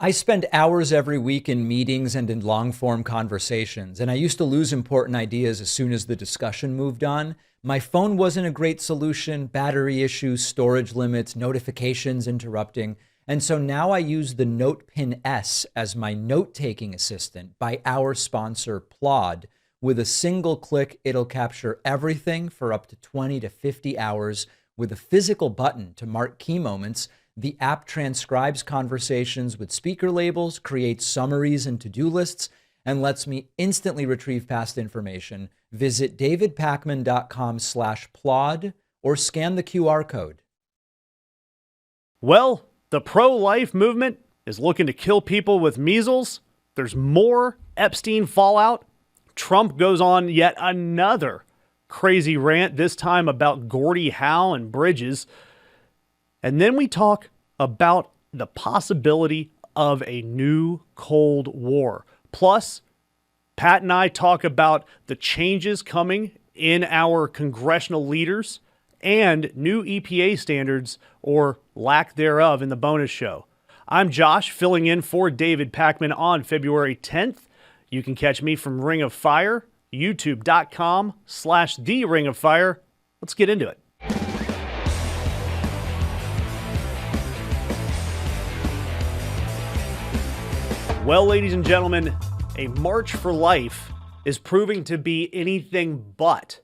I spend hours every week in meetings and in long-form conversations, and I used to lose important ideas as soon as the discussion moved on. My phone wasn't a great solution, battery issues, storage limits, notifications interrupting. And so now I use the NotePin S as my note-taking assistant by our sponsor, Plod. With a single click, it'll capture everything for up to 20 to 50 hours with a physical button to mark key moments. The app transcribes conversations with speaker labels, creates summaries and to-do lists, and lets me instantly retrieve past information. Visit davidpakman.com/plod or scan the QR code. Well, the pro-life movement is looking to kill people with measles. There's more Epstein fallout. Trump goes on yet another crazy rant, this time about Gordie Howe and bridges. And then we talk about the possibility of a new Cold War. Plus, Pat and I talk about the changes coming in our congressional leaders and new EPA standards, or lack thereof, in the bonus show. I'm Josh, filling in for David Pakman on February 10th. You can catch me from Ring of Fire, youtube.com/The Ring of Fire. Let's get into it. Well, ladies and gentlemen, a March for Life is proving to be anything but,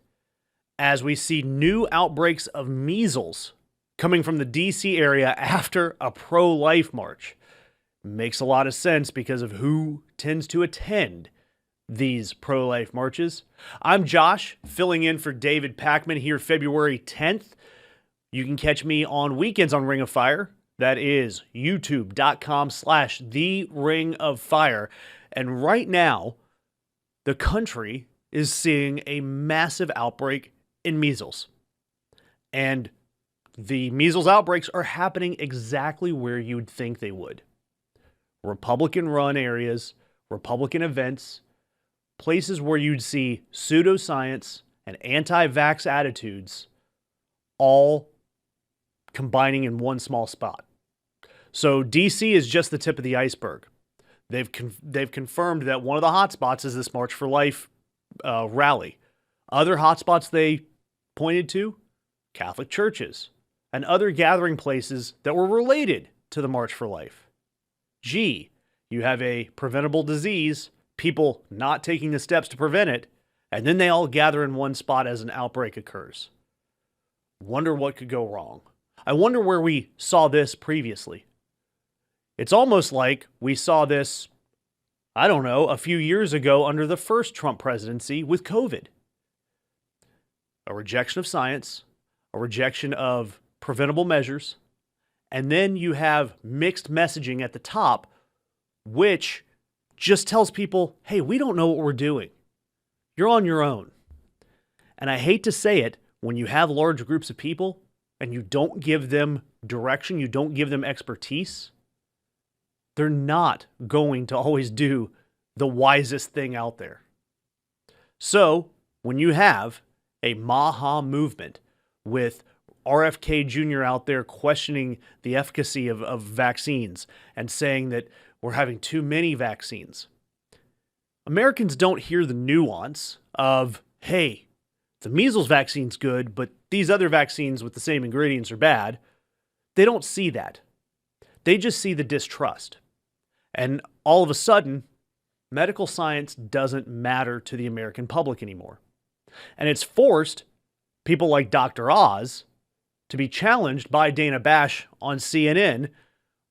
as we see new outbreaks of measles coming from the DC area after a pro-life march. Makes a lot of sense because of who tends to attend these pro-life marches. I'm Josh, filling in for David Pakman here February 10th. You can catch me on weekends on Ring of Fire. That is youtube.com/The Ring of Fire. And right now, the country is seeing a massive outbreak in measles. And the measles outbreaks are happening exactly where you'd think they would. Republican-run areas, Republican events, places where you'd see pseudoscience and anti-vax attitudes all combining in one small spot. So DC is just the tip of the iceberg. They've confirmed that one of the hotspots is this March for Life rally. Other hotspots they pointed to, Catholic churches and other gathering places that were related to the March for Life. Gee, you have a preventable disease, people not taking the steps to prevent it, and then they all gather in one spot as an outbreak occurs. Wonder what could go wrong. I wonder where we saw this previously. It's almost like we saw this, I don't know, a few years ago under the first Trump presidency with COVID. A rejection of science, a rejection of preventable measures, and then you have mixed messaging at the top, which just tells people, hey, we don't know what we're doing. You're on your own. And I hate to say it, when you have large groups of people and you don't give them direction, you don't give them expertise, they're not going to always do the wisest thing out there. So when you have a Maha movement with RFK Jr. out there questioning the efficacy of vaccines and saying that we're having too many vaccines, Americans don't hear the nuance of, hey, the measles vaccine's good, but these other vaccines with the same ingredients are bad. They don't see that. They just see the distrust. And all of a sudden, medical science doesn't matter to the American public anymore. And it's forced people like Dr. Oz to be challenged by Dana Bash on CNN,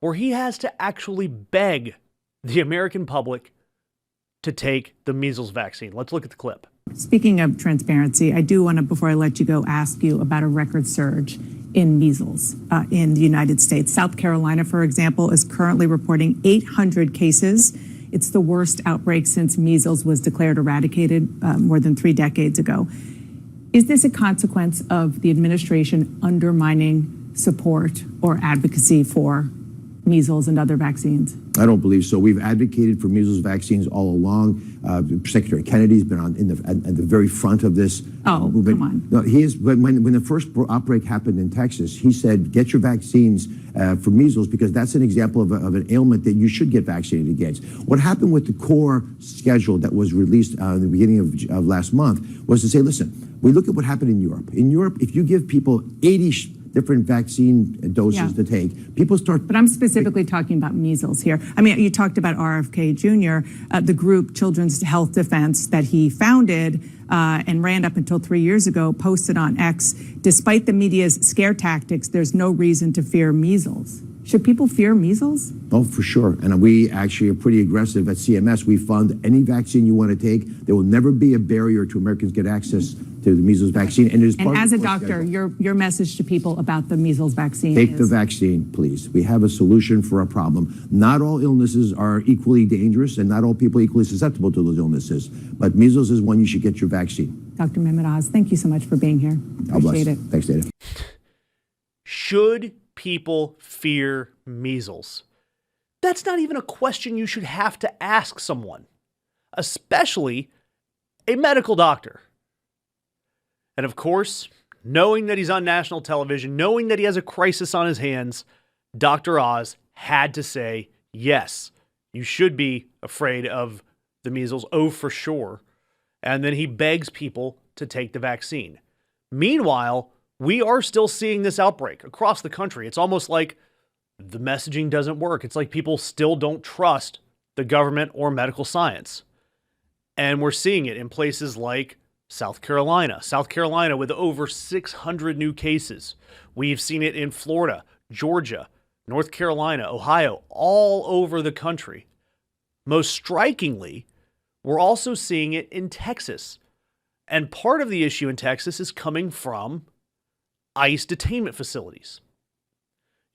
where he has to actually beg the American public to take the measles vaccine. Let's look at the clip. Speaking of transparency, I do want to, before I let you go, ask you about a record surge in measles in the United States. South Carolina, for example, is currently reporting 800 cases. It's the worst outbreak since measles was declared eradicated more than 3 decades ago. Is this a consequence of the administration undermining support or advocacy for measles and other vaccines? I don't believe so. We've advocated for measles vaccines all along. Secretary Kennedy's been at the very front of this. Oh, come on. No, he is. When the first outbreak happened in Texas, he said, get your vaccines for measles because that's an example of an ailment that you should get vaccinated against. What happened with the core schedule that was released in the beginning of last month was to say, listen, we look at what happened in Europe. In Europe, if you give people 80 different vaccine doses to take, people start. But I'm specifically talking about measles here. I mean, you talked about RFK Jr., the group Children's Health Defense that he founded and ran up until 3 years ago, posted on X, despite the media's scare tactics, there's no reason to fear measles. Should people fear measles? Oh, for sure. And we actually are pretty aggressive at CMS. We fund any vaccine you want to take. There will never be a barrier to Americans get access to the measles vaccine. And, as a doctor, your message to people about the measles vaccine Take the vaccine, please. We have a solution for a problem. Not all illnesses are equally dangerous, and not all people are equally susceptible to those illnesses. But measles is one you should get your vaccine. Dr. Mehmet Oz, thank you so much for being here. Appreciate it. Thanks, Dana. Should people fear measles? That's not even a question you should have to ask someone, especially a medical doctor. And of course, knowing that he's on national television, knowing that he has a crisis on his hands, Dr. Oz had to say, yes, you should be afraid of the measles. Oh, for sure. And then he begs people to take the vaccine. Meanwhile, we are still seeing this outbreak across the country. It's almost like the messaging doesn't work. It's like people still don't trust the government or medical science. And we're seeing it in places like South Carolina with over 600 new cases. We've seen it in Florida, Georgia, North Carolina, Ohio, all over the country. Most strikingly, we're also seeing it in Texas. And part of the issue in Texas is coming from ICE detainment facilities.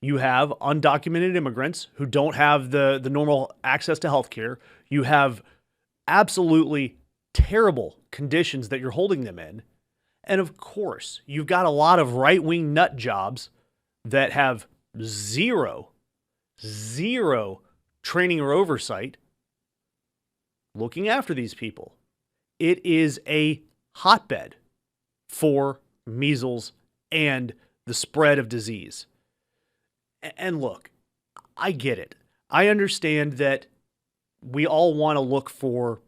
You have undocumented immigrants who don't have the normal access to health care. You have absolutely terrible conditions that you're holding them in. And of course, you've got a lot of right-wing nut jobs that have zero training or oversight looking after these people. It is a hotbed for measles and the spread of disease. And look, I get it. I understand that we all want to look for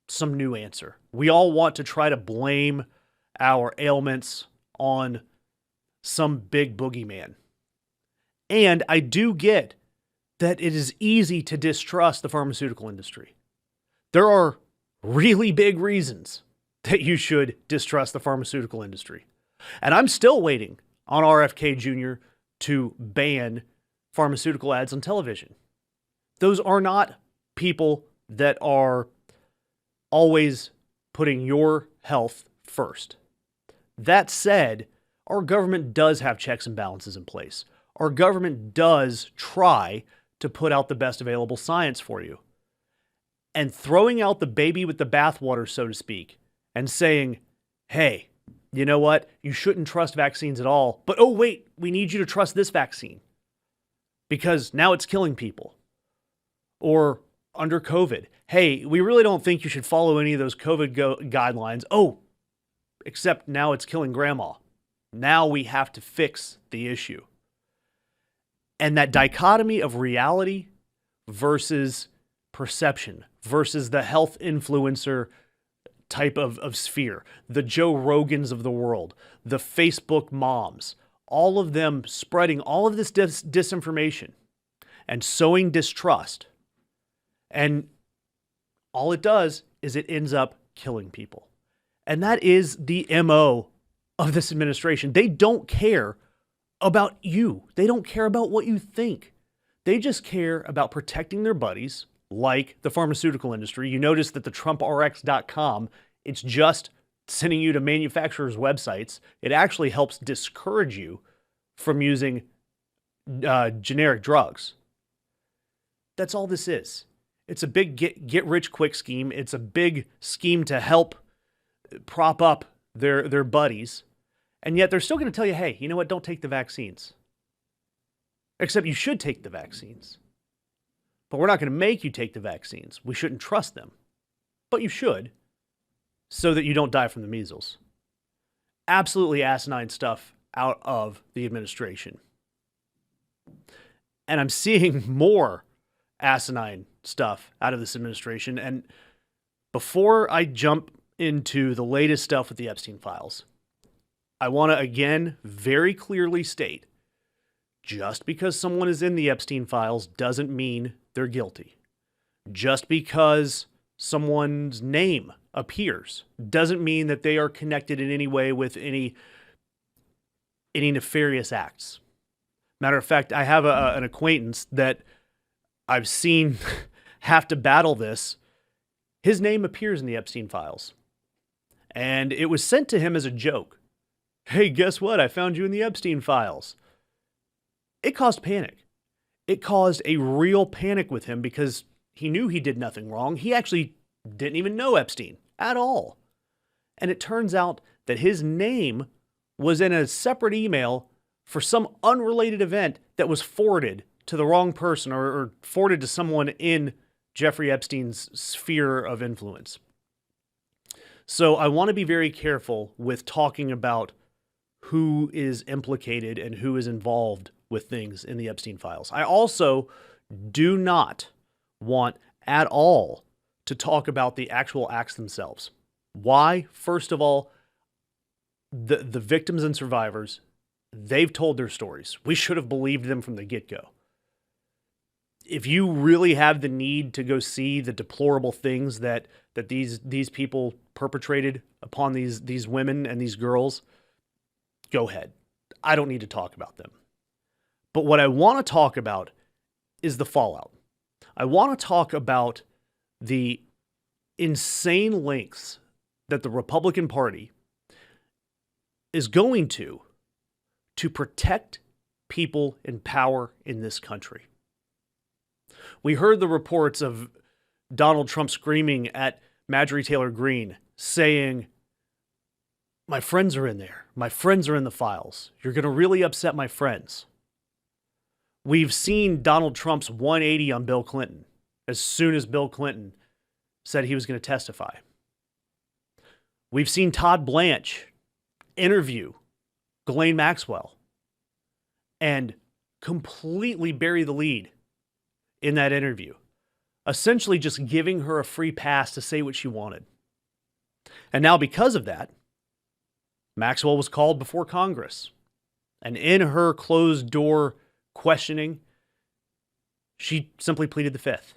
some new answer. We all want to try to blame our ailments on some big boogeyman. And I do get that it is easy to distrust the pharmaceutical industry. There are really big reasons that you should distrust the pharmaceutical industry. And I'm still waiting on RFK Jr. to ban pharmaceutical ads on television. Those are not people that are always putting your health first. That said, our government does have checks and balances in place. Our government does try to put out the best available science for you. And throwing out the baby with the bathwater, so to speak, and saying, hey, you know what? You shouldn't trust vaccines at all. But oh, wait, we need you to trust this vaccine because now it's killing people. Or under COVID, hey, we really don't think you should follow any of those COVID guidelines. Oh, except now it's killing grandma. Now we have to fix the issue. And that dichotomy of reality versus perception versus the health influencer type of sphere, the Joe Rogans of the world, the Facebook moms, all of them spreading all of this disinformation and sowing distrust. And all it does is it ends up killing people. And that is the MO of this administration. They don't care about you. They don't care about what you think. They just care about protecting their buddies, like the pharmaceutical industry. You notice that the TrumpRx.com, it's just sending you to manufacturers' websites. It actually helps discourage you from using generic drugs. That's all this is. It's a big get-rich-quick scheme. It's a big scheme to help prop up their buddies. And yet they're still going to tell you, hey, you know what? Don't take the vaccines. except you should take the vaccines. But we're not going to make you take the vaccines. We shouldn't trust them. But you should, so that you don't die from the measles. Absolutely asinine stuff out of the administration. And I'm seeing more asinine stuff out of this administration. And before I jump into the latest stuff with the Epstein files, I want to again very clearly state, just because someone is in the Epstein files doesn't mean they're guilty. Just because someone's name appears doesn't mean that they are connected in any way with any nefarious acts. Matter of fact, I have an acquaintance that I've seen have to battle this. His name appears in the Epstein files. And it was sent to him as a joke. Hey, guess what? I found you in the Epstein files. It caused panic. It caused a real panic with him because he knew he did nothing wrong. He actually didn't even know Epstein at all. And it turns out that his name was in a separate email for some unrelated event that was forwarded to the wrong person or forwarded to someone in Jeffrey Epstein's sphere of influence. So I want to be very careful with talking about who is implicated and who is involved with things in the Epstein files. I also do not want at all to talk about the actual acts themselves. Why? First of all, the victims and survivors, they've told their stories. We should have believed them from the get-go. If you really have the need to go see the deplorable things that these people perpetrated upon these women and these girls, go ahead. I don't need to talk about them. But what I want to talk about is the fallout. I want to talk about the insane lengths that the Republican Party is going to protect people in power in this country. We heard the reports of Donald Trump screaming at Marjorie Taylor Greene, saying, "My friends are in there. My friends are in the files. You're going to really upset my friends." We've seen Donald Trump's 180 on Bill Clinton as soon as Bill Clinton said he was going to testify. We've seen Todd Blanche interview Ghislaine Maxwell and completely bury the lead in that interview, essentially just giving her a free pass to say what she wanted. And now because of that, Maxwell was called before Congress. And in her closed door questioning, she simply pleaded the fifth,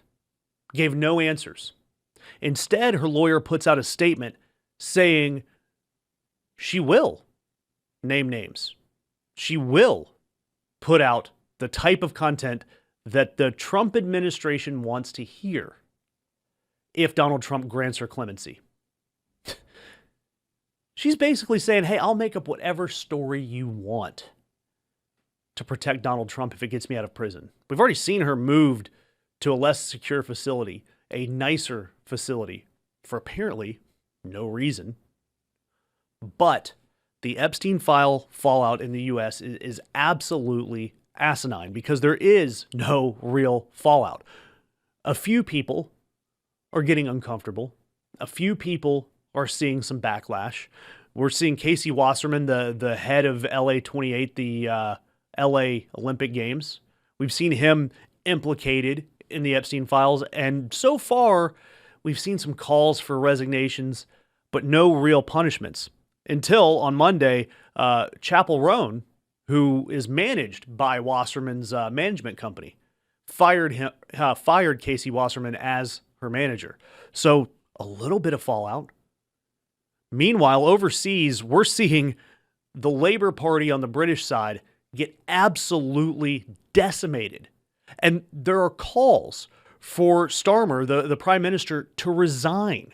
gave no answers. Instead, her lawyer puts out a statement saying she will name names. She will put out the type of content that the Trump administration wants to hear if Donald Trump grants her clemency. She's basically saying, hey, I'll make up whatever story you want to protect Donald Trump if it gets me out of prison. We've already seen her moved to a less secure facility, a nicer facility, for apparently no reason. But the Epstein file fallout in the U.S. is absolutely asinine because there is no real fallout. A few people are getting uncomfortable. A few people are seeing some backlash. We're seeing Casey Wasserman, the head of LA 28, the LA Olympic Games. We've seen him implicated in the Epstein files. And so far, we've seen some calls for resignations, but no real punishments. Until on Monday, Chappell Roan, who is managed by Wasserman's management company, fired Casey Wasserman as her manager. So a little bit of fallout. Meanwhile, overseas, we're seeing the Labour Party on the British side get absolutely decimated. And there are calls for Starmer, the Prime Minister, to resign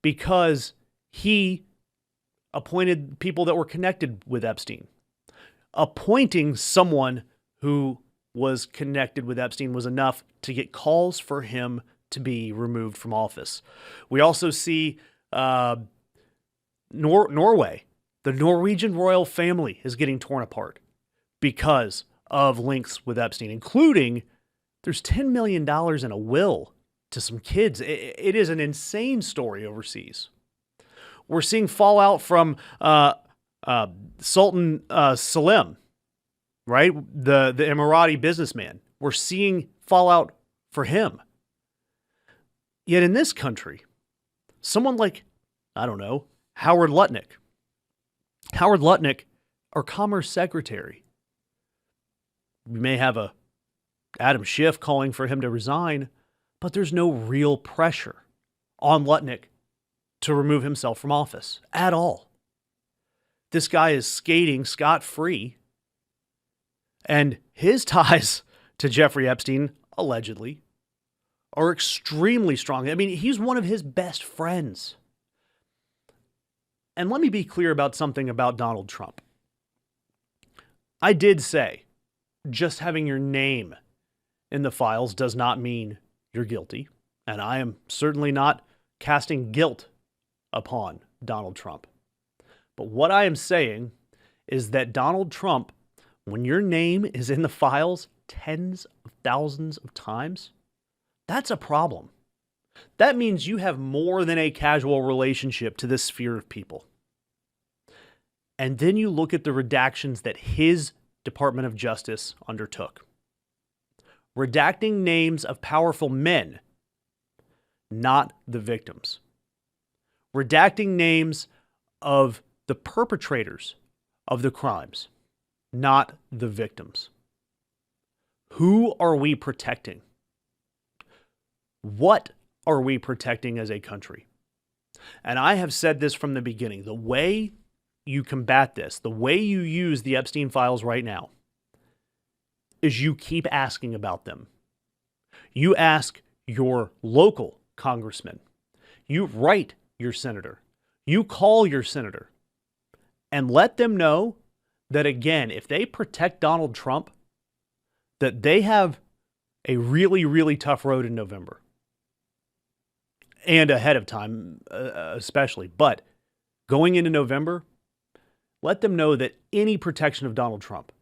because he appointed people that were connected with Epstein. Appointing someone who was connected with Epstein was enough to get calls for him to be removed from office. We also see Norway. The Norwegian royal family is getting torn apart because of links with Epstein, including there's $10 million in a will to some kids. It is an insane story overseas. We're seeing fallout from Sultan Salim, right? The Emirati businessman. We're seeing fallout for him. Yet in this country, someone like, I don't know, Howard Lutnick, our Commerce Secretary. We may have a Adam Schiff calling for him to resign, but there's no real pressure on Lutnick to remove himself from office at all. This guy is skating scot-free, and his ties to Jeffrey Epstein, allegedly, are extremely strong. I mean, he's one of his best friends. And let me be clear about something about Donald Trump. I did say just having your name in the files does not mean you're guilty. And I am certainly not casting guilt upon Donald Trump. But what I am saying is that Donald Trump, when your name is in the files tens of thousands of times, that's a problem. That means you have more than a casual relationship to this sphere of people. And then you look at the redactions that his Department of Justice undertook. Redacting names of powerful men, not the victims. Redacting names of the perpetrators of the crimes, not the victims. Who are we protecting? What are we protecting as a country? And I have said this from the beginning. The way you combat this, the way you use the Epstein files right now, is you keep asking about them. You ask your local congressman. You write your senator. You call your senator. And let them know that, again, if they protect Donald Trump, that they have a really, really tough road in November. And ahead of time, especially. But going into November, let them know that any protection of Donald Trump,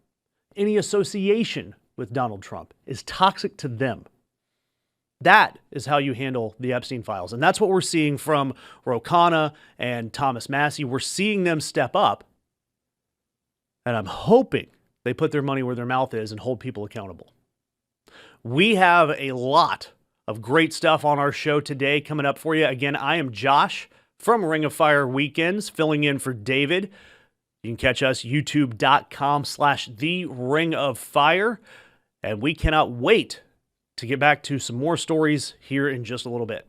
any association with Donald Trump is toxic to them. That is how you handle the Epstein files. And that's what we're seeing from Ro Khanna and Thomas Massie. We're seeing them step up. And I'm hoping they put their money where their mouth is and hold people accountable. We have a lot of great stuff on our show today coming up for you. Again, I am Josh from Ring of Fire Weekends, filling in for David. You can catch us youtube.com/The Ring of Fire. And we cannot wait to get back to some more stories here in just a little bit.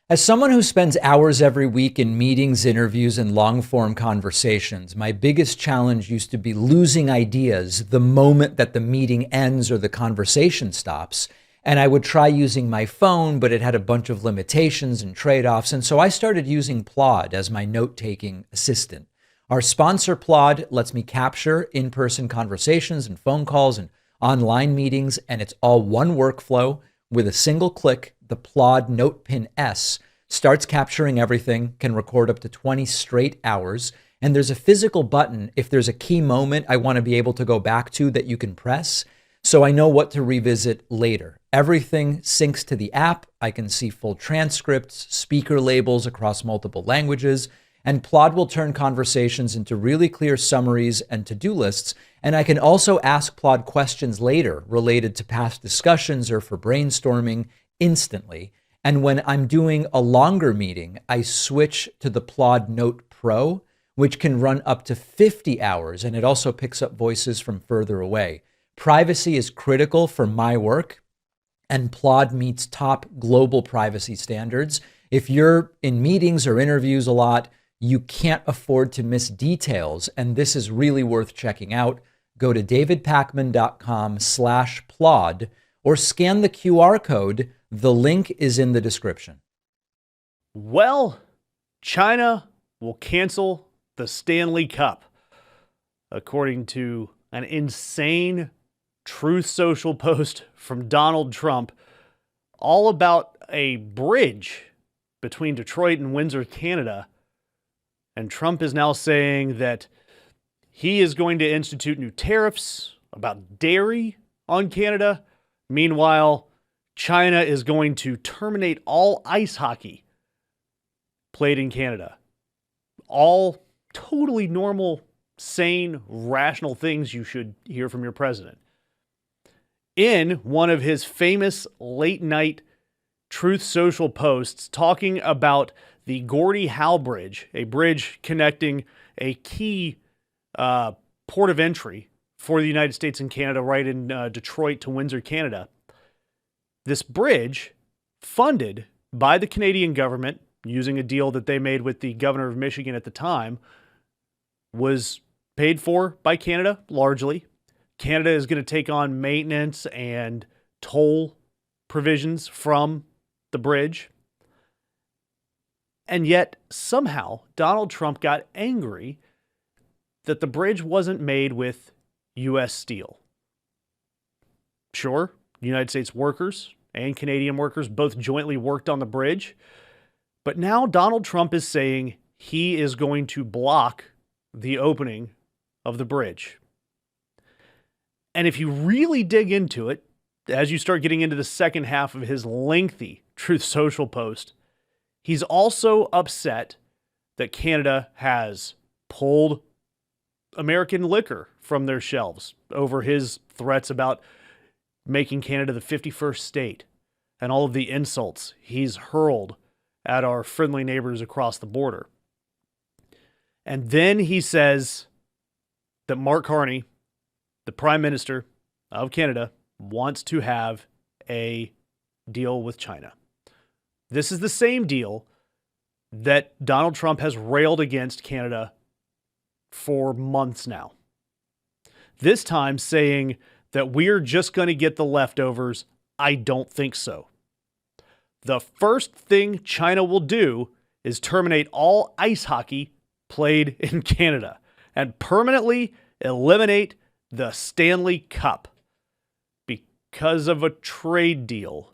As someone who spends hours every week in meetings, interviews, and long-form conversations, my biggest challenge used to be losing ideas the moment that the meeting ends or the conversation stops. And I would try using my phone, but it had a bunch of limitations and trade-offs. And so I started using Plod as my note-taking assistant. Our sponsor, Plod, lets me capture in-person conversations and phone calls and online meetings, and it's all one workflow. With a single click, the Plod NotePin S starts capturing everything, can record up to 20 straight hours, and there's a physical button if there's a key moment I want to be able to go back to that you can press, so I know what to revisit later. Everything syncs to the app. I can see full transcripts, speaker labels across multiple languages, and Plod will turn conversations into really clear summaries and to-do lists. And I can also ask Plod questions later related to past discussions or for brainstorming instantly. And when I'm doing a longer meeting, I switch to the Plod Note Pro, which can run up to 50 hours, and it also picks up voices from further away. Privacy is critical for my work, and Plod meets top global privacy standards. If you're in meetings or interviews a lot, you can't afford to miss details, and this is really worth checking out. Go to davidpakman.com/Plod or scan the QR code. The link is in the description. Well, China will cancel the Stanley Cup, according to an insane Truth Social post from Donald Trump, all about a bridge between Detroit and Windsor, Canada. And Trump is now saying that he is going to institute new tariffs about dairy on Canada. Meanwhile, China is going to terminate all ice hockey played in Canada. All totally normal, sane, rational things you should hear from your president. In one of his famous late night Truth Social posts talking about the Gordie Howe Bridge, a bridge connecting a key port of entry for the United States and Canada right in Detroit to Windsor, Canada. This bridge, funded by the Canadian government, using a deal that they made with the governor of Michigan at the time, was paid for by Canada, largely. Canada is going to take on maintenance and toll provisions from the bridge. And yet, somehow, Donald Trump got angry that the bridge wasn't made with U.S. steel. Sure, United States workers and Canadian workers both jointly worked on the bridge. But now Donald Trump is saying he is going to block the opening of the bridge. And if you really dig into it, as you start getting into the second half of his lengthy Truth Social post, he's also upset that Canada has pulled American liquor from their shelves over his threats about making Canada the 51st state and all of the insults he's hurled at our friendly neighbors across the border. And then he says that Mark Carney, the Prime Minister of Canada, wants to have a deal with China. This is the same deal that Donald Trump has railed against Canada for months now. This time saying that we're just going to get the leftovers. I don't think so. The first thing China will do is terminate all ice hockey played in Canada and permanently eliminate the Stanley Cup because of a trade deal.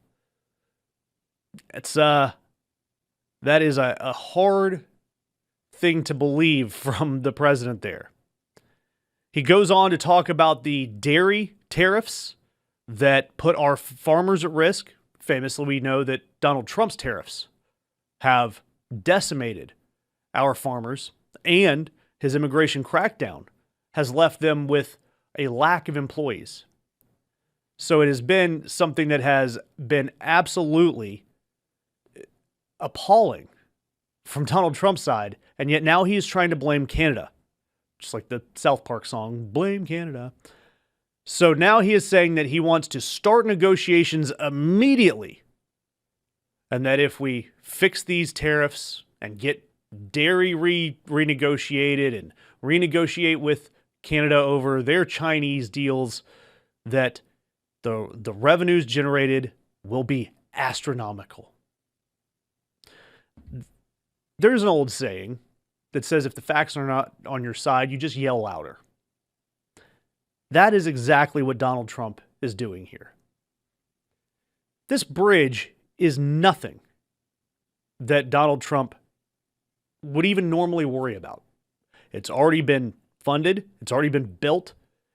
That is a hard thing to believe from the president there. He goes on to talk about the dairy tariffs that put our farmers at risk. Famously, we know that Donald Trump's tariffs have decimated our farmers, and his immigration crackdown has left them with a lack of employees. So it has been something that has been absolutely appalling from Donald Trump's side, and yet now he is trying to blame Canada, just like the South Park song, Blame Canada. So now he is saying that he wants to start negotiations immediately, and that if we fix these tariffs and get dairy renegotiated and renegotiate with Canada over their Chinese deals, that the revenues generated will be astronomical. There's an old saying that says if the facts are not on your side, you just yell louder. That is exactly what Donald Trump is doing here. This bridge is nothing that Donald Trump would even normally worry about. It's already been funded. It's already been built.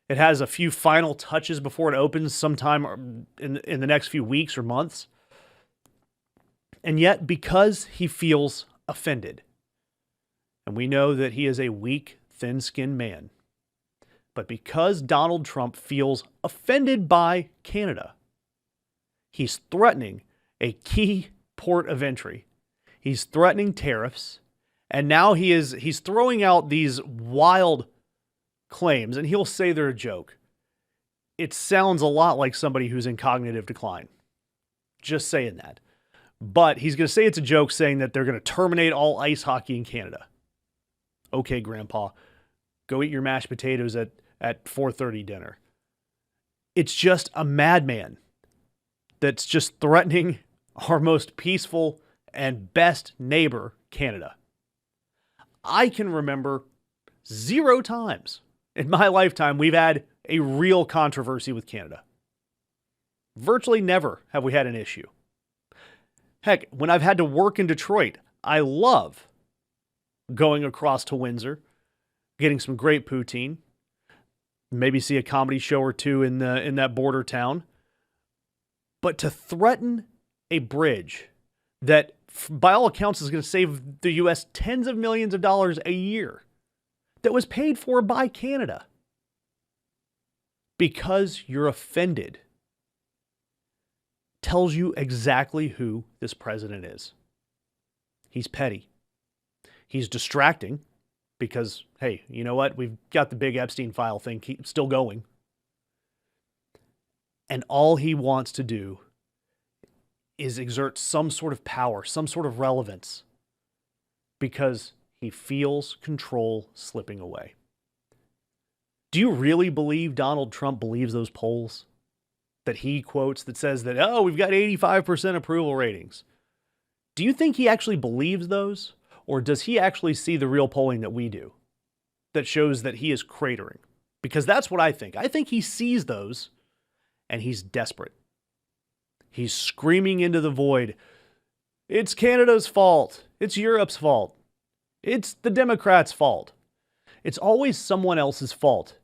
It has a few final touches before it opens sometime in the next few weeks or months. And yet, because he feels offended, and we know that he is a weak, thin-skinned man, but because Donald Trump feels offended by Canada, he's threatening a key port of entry. He's threatening tariffs, and now he's throwing out these wild claims, and he'll say they're a joke. It sounds a lot like somebody who's in cognitive decline. Just saying that. But he's going to say it's a joke, saying that they're going to terminate all ice hockey in Canada. Okay, Grandpa, go eat your mashed potatoes at 4:30 dinner. It's just a madman that's just threatening our most peaceful and best neighbor, Canada. I can remember 0 times in my lifetime we've had a real controversy with Canada. Virtually never have we had an issue. Heck, when I've had to work in Detroit, I love going across to Windsor, getting some great poutine, maybe see a comedy show or two in that border town. But to threaten a bridge that, by all accounts, is going to save the U.S. tens of millions of dollars a year, that was paid for by Canada, because you're offended, tells you exactly who this president is. He's petty. He's distracting because, hey, you know what? We've got the big Epstein file thing still going. And all he wants to do is exert some sort of power, some sort of relevance, because he feels control slipping away. Do you really believe Donald Trump believes those polls that he quotes that says that, oh, we've got 85% approval ratings? Do you think he actually believes those? Or does he actually see the real polling that we do that shows that he is cratering? Because that's what I think. I think he sees those and he's desperate. He's screaming into the void. It's Canada's fault. It's Europe's fault. It's the Democrats' fault. It's always someone else's fault,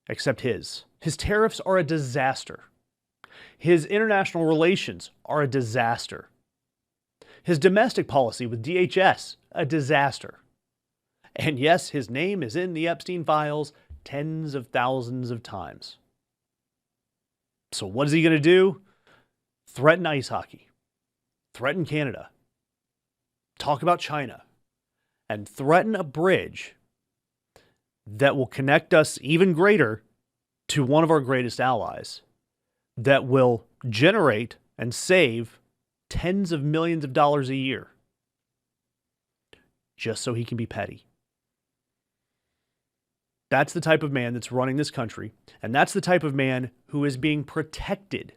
except his. His tariffs are a disaster. His international relations are a disaster. His domestic policy with DHS, a disaster. And yes, his name is in the Epstein files tens of thousands of times. So what is he going to do? Threaten ice hockey. Threaten Canada. Talk about China. And threaten a bridge that will connect us even greater to one of our greatest allies, that will generate and save tens of millions of dollars a year, just so he can be petty. That's the type of man that's running this country, and that's the type of man who is being protected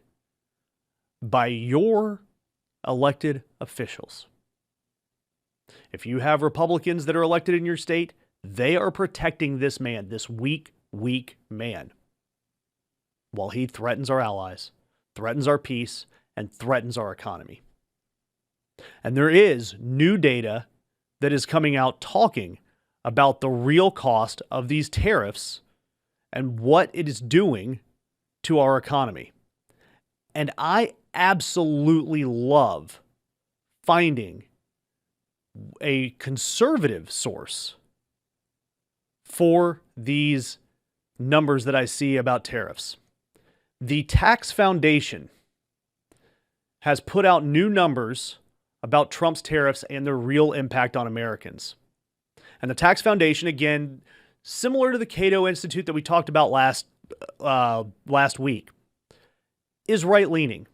by your elected officials. If you have Republicans that are elected in your state, they are protecting this man, this weak man, while he threatens our allies, threatens our peace, and threatens our economy. And there is new data that is coming out talking about the real cost of these tariffs and what it is doing to our economy. And I absolutely love finding a conservative source for these numbers that I see about tariffs. The Tax Foundation has put out new numbers about Trump's tariffs and their real impact on Americans. And the Tax Foundation, again, similar to the Cato Institute that we talked about last week, is right-leaning.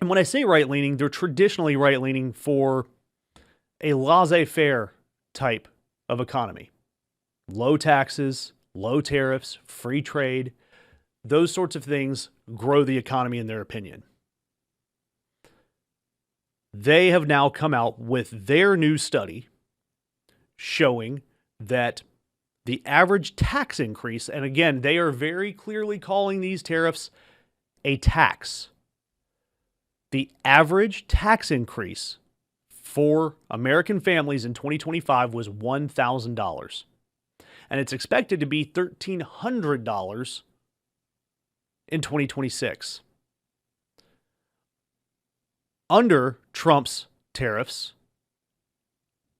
And when I say right-leaning, they're traditionally right-leaning for a laissez-faire type of economy. Low taxes, low tariffs, free trade, those sorts of things grow the economy in their opinion. They have now come out with their new study showing that the average tax increase, and again, they are very clearly calling these tariffs a tax. The average tax increase for American families in 2025 was $1,000. And it's expected to be $1,300 in 2026. Under Trump's tariffs,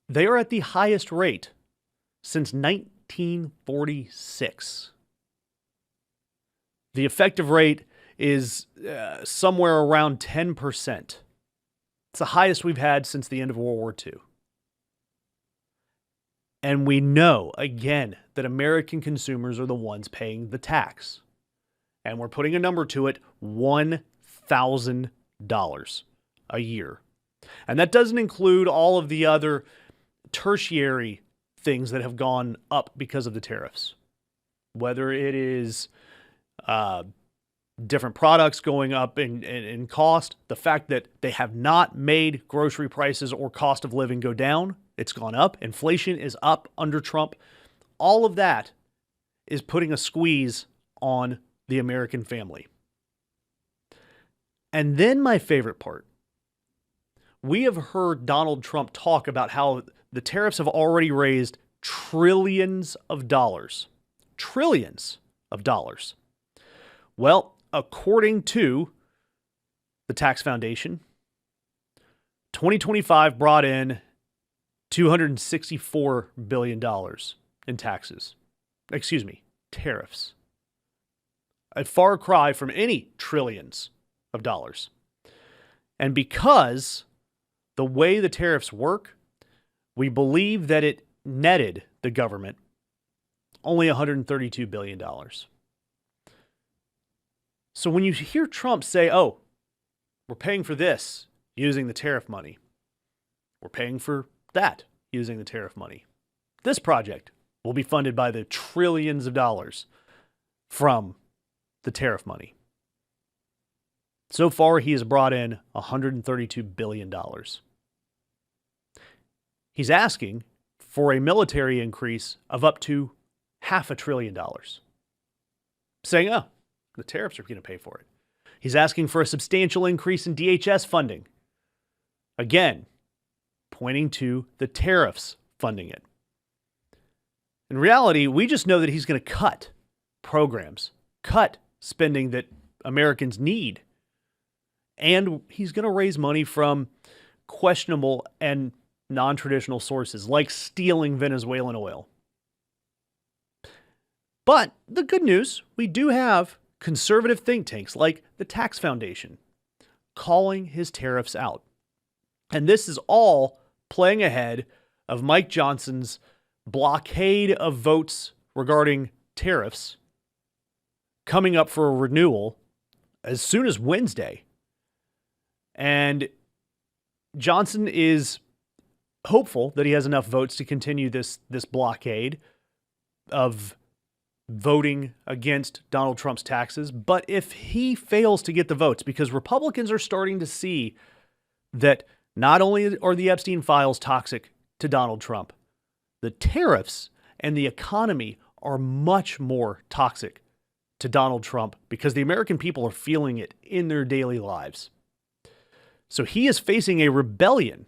they are at the highest rate since 1946. The effective rate is somewhere around 10%. It's the highest we've had since the end of World War II. And we know, again, that American consumers are the ones paying the tax. And we're putting a number to it, $1,000 a year. And that doesn't include all of the other tertiary things that have gone up because of the tariffs. Whether it is different products going up in cost, the fact that they have not made grocery prices or cost of living go down, it's gone up. Inflation is up under Trump. All of that is putting a squeeze on the American family. And then my favorite part. We have heard Donald Trump talk about how the tariffs have already raised trillions of dollars. Trillions of dollars. Well, according to the Tax Foundation, 2025 brought in $264 billion in taxes. Excuse me, tariffs. A far cry from any trillions of dollars. And because the way the tariffs work, we believe that it netted the government only $132 billion. So when you hear Trump say, oh, we're paying for this using the tariff money, we're paying for that using the tariff money, this project will be funded by the trillions of dollars from the tariff money. So far, he has brought in $132 billion. He's asking for a military increase of up to $500 billion, saying, oh, the tariffs are going to pay for it. He's asking for a substantial increase in DHS funding. Again, pointing to the tariffs funding it. In reality, we just know that he's going to cut programs, cut spending that Americans need. And he's going to raise money from questionable and non-traditional sources, like stealing Venezuelan oil. But the good news, we do have conservative think tanks like the Tax Foundation calling his tariffs out. And this is all playing ahead of Mike Johnson's blockade of votes regarding tariffs coming up for a renewal as soon as Wednesday. And Johnson is hopeful that he has enough votes to continue this blockade of voting against Donald Trump's taxes. But if he fails to get the votes, because Republicans are starting to see that not only are the Epstein files toxic to Donald Trump, the tariffs and the economy are much more toxic to Donald Trump because the American people are feeling it in their daily lives. So he is facing a rebellion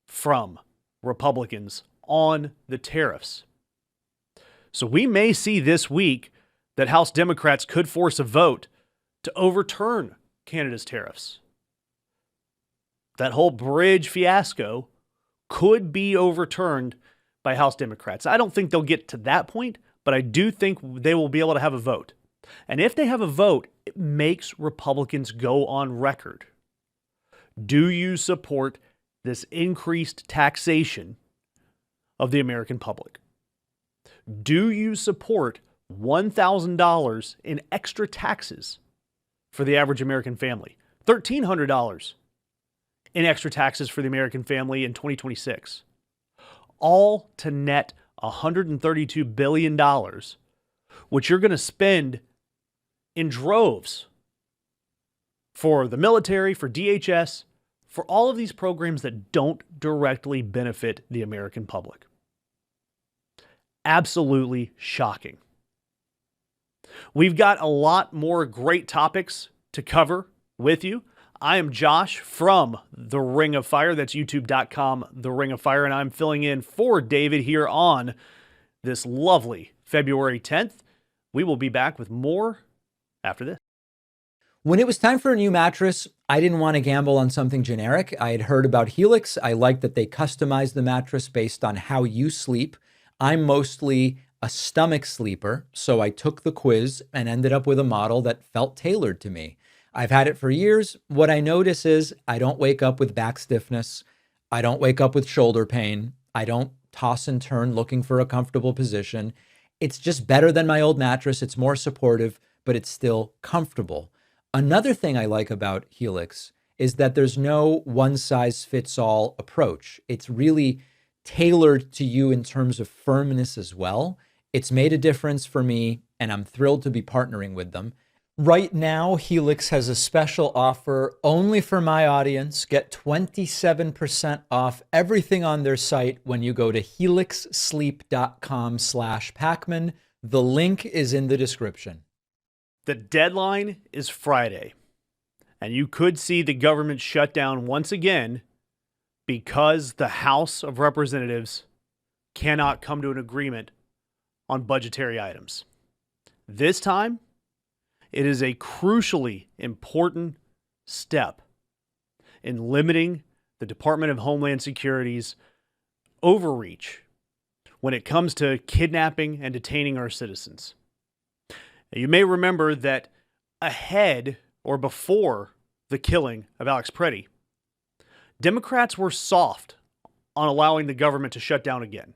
from Republicans on the tariffs. So we may see this week that House Democrats could force a vote to overturn Canada's tariffs. That whole bridge fiasco could be overturned by House Democrats. I don't think they'll get to that point, but I do think they will be able to have a vote. And if they have a vote, it makes Republicans go on record. Do you support this increased taxation of the American public? Do you support $1,000 in extra taxes for the average American family? $1,300 in extra taxes for the American family in 2026. All to net $132 billion, which you're going to spend in droves for the military, for DHS, for all of these programs that don't directly benefit the American public. Absolutely shocking. We've got a lot more great topics to cover with you. I am Josh from The Ring of Fire. That's youtube.com, The Ring of Fire. And I'm filling in for David here on this lovely February 10th. We will be back with more after this. When it was time for a new mattress, I didn't want to gamble on something generic. I had heard about Helix. I liked that they customized the mattress based on how you sleep. I'm mostly a stomach sleeper, so I took the quiz and ended up with a model that felt tailored to me. I've had it for years. What I notice is I don't wake up with back stiffness. I don't wake up with shoulder pain. I don't toss and turn looking for a comfortable position. It's just better than my old mattress. It's more supportive, but it's still comfortable. Another thing I like about Helix is that there's no one-size-fits-all approach. It's really tailored to you in terms of firmness as well. It's made a difference for me, and I'm thrilled to be partnering with them. Right now, Helix has a special offer only for my audience. Get 27% off everything on their site when you go to helixsleep.com/Pakman. The link is in the description. The deadline is Friday, and you could see the government shut down once again because the House of Representatives cannot come to an agreement on budgetary items. This time, it is a crucially important step in limiting the Department of Homeland Security's overreach when it comes to kidnapping and detaining our citizens. Now, you may remember that ahead or before the killing of Alex Preddy, Democrats were soft on allowing the government to shut down again.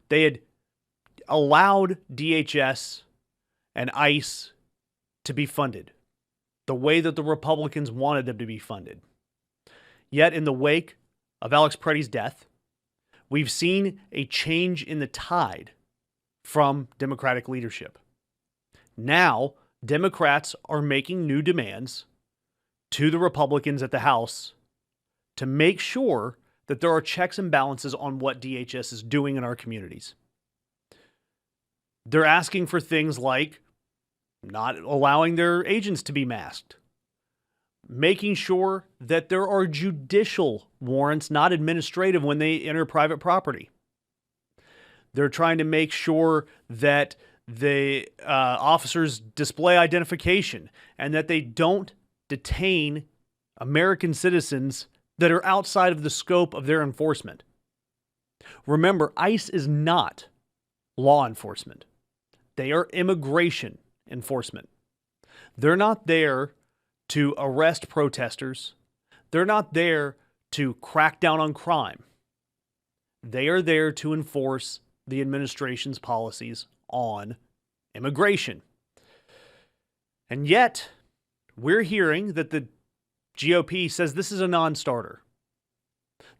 They had allowed DHS and ICE to be funded the way that the Republicans wanted them to be funded. Yet in the wake of Alex Preddy's death, we've seen a change in the tide from Democratic leadership. Now, Democrats are making new demands to the Republicans at the House to make sure that there are checks and balances on what DHS is doing in our communities. They're asking for things like not allowing their agents to be masked, making sure that there are judicial warrants, not administrative, when they enter private property. They're trying to make sure that the officers display identification and that they don't detain American citizens that are outside of the scope of their enforcement. Remember, ICE is not law enforcement. They are immigration enforcement. They're not there to arrest protesters. They're not there to crack down on crime. They are there to enforce the administration's policies on immigration. And yet, we're hearing that the GOP says this is a non-starter.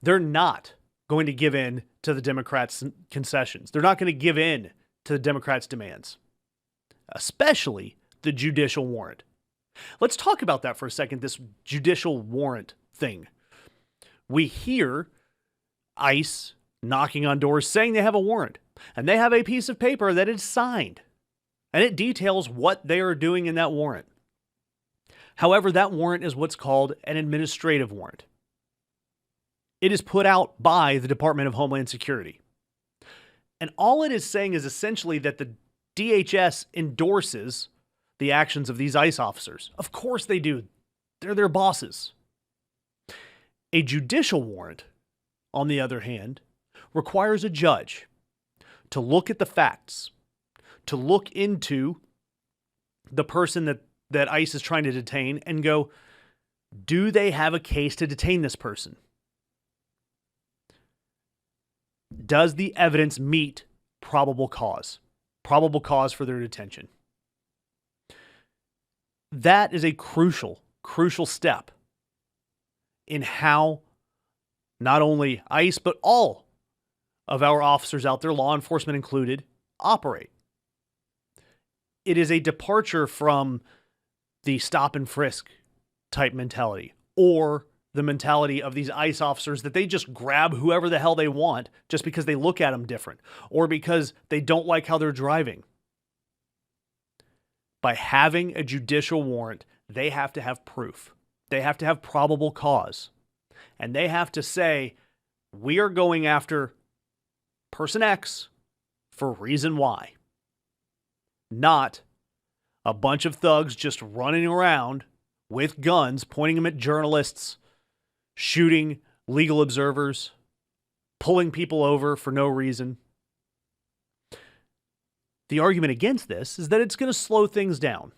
They're not going to give in to the Democrats' concessions. They're not going to give in to the Democrats' demands, especially the judicial warrant. Let's talk about that for a second, this judicial warrant thing. We hear ICE knocking on doors saying they have a warrant, and they have a piece of paper that is signed, and it details what they are doing in that warrant. However, that warrant is what's called an administrative warrant. It is put out by the Department of Homeland Security. And all it is saying is essentially that the DHS endorses the actions of these ICE officers. Of course they do. They're their bosses. A judicial warrant, on the other hand, requires a judge to look at the facts, to look into the person that ICE is trying to detain and go, do they have a case to detain this person? Does the evidence meet probable cause for their detention? That is a crucial step in how not only ICE, but all of our officers out there, law enforcement included, operate. It is a departure from the stop and frisk type mentality, or the mentality of these ICE officers that they just grab whoever the hell they want just because they look at them different, or because they don't like how they're driving. By having a judicial warrant, they have to have proof. They have to have probable cause. And they have to say, we are going after person X for reason Y. Not a bunch of thugs just running around with guns, pointing them at journalists, shooting legal observers, pulling people over for no reason. The argument against this is that it's going to slow things down.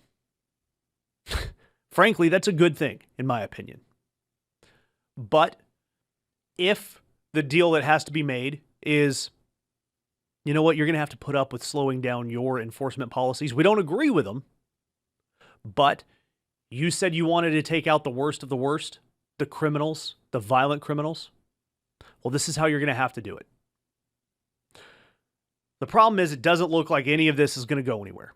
Frankly, that's a good thing, in my opinion. But if the deal that has to be made is, you know what, you're going to have to put up with slowing down your enforcement policies. We don't agree with them, but you said you wanted to take out the worst of the worst, the criminals, the violent criminals. Well, this is how you're going to have to do it. The problem is it doesn't look like any of this is going to go anywhere.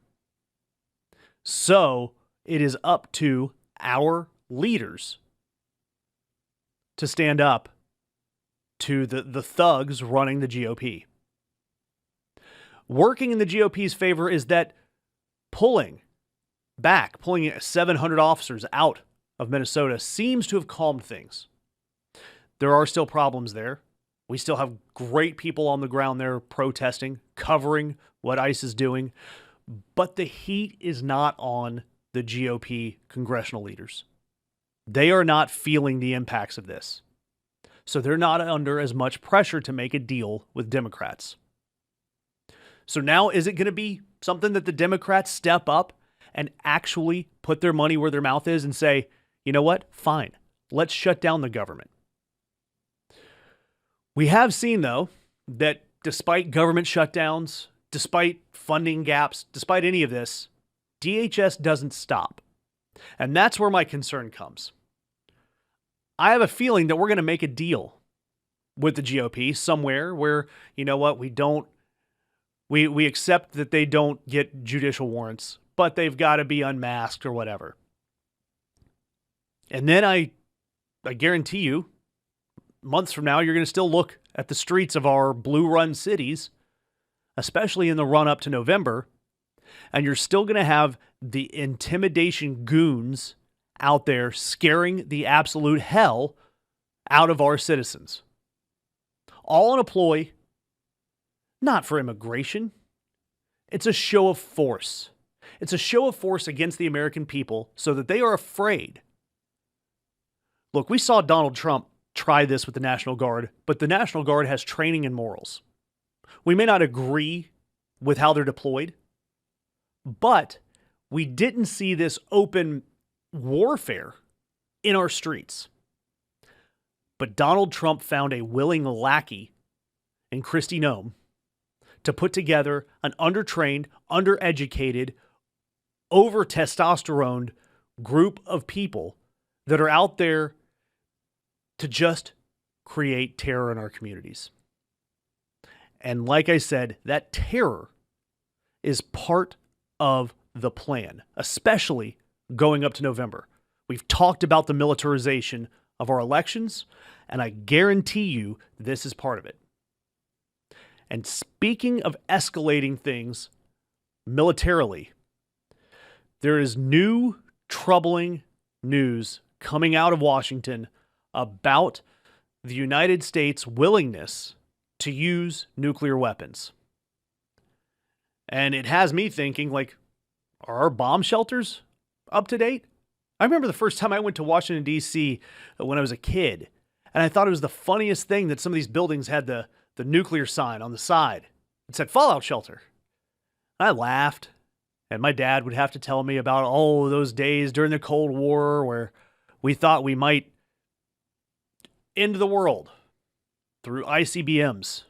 So it is up to our leaders to stand up to the thugs running the GOP. Working in the GOP's favor is that pulling 700 officers out of Minnesota seems to have calmed things. There are still problems there. We still have great people on the ground there protesting, covering what ICE is doing. But the heat is not on the GOP congressional leaders. They are not feeling the impacts of this. So they're not under as much pressure to make a deal with Democrats. So now, is it going to be something that the Democrats step up and actually put their money where their mouth is and say, you know what? Fine. Let's shut down the government. We have seen, though, that despite government shutdowns, despite funding gaps, despite any of this, DHS doesn't stop. And that's where my concern comes. I have a feeling that we're going to make a deal with the GOP somewhere where, you know what, we accept that they don't get judicial warrants, but they've got to be unmasked or whatever. And then I guarantee you, months from now, you're going to still look at the streets of our blue-run cities, especially in the run-up to November, and you're still going to have the intimidation goons out there scaring the absolute hell out of our citizens. All in a ploy, not for immigration. It's a show of force. It's a show of force against the American people so that they are afraid. Look, we saw Donald Trump try this with the National Guard, but the National Guard has training and morals. We may not agree with how they're deployed, but we didn't see this open warfare in our streets. But Donald Trump found a willing lackey in Kristi Noem to put together an undertrained, undereducated, over-testosteroned group of people that are out there to just create terror in our communities. And like I said, that terror is part of the plan, especially going up to November. We've talked about the militarization of our elections, and I guarantee you this is part of it. And speaking of escalating things militarily, there is new troubling news coming out of Washington about the United States' willingness to use nuclear weapons. And it has me thinking, like, are our bomb shelters up to date? I remember the first time I went to Washington, D.C. when I was a kid, and I thought it was the funniest thing that some of these buildings had the nuclear sign on the side. It said fallout shelter. I laughed, and my dad would have to tell me about all those days during the Cold War where we thought we might end the world through ICBMs.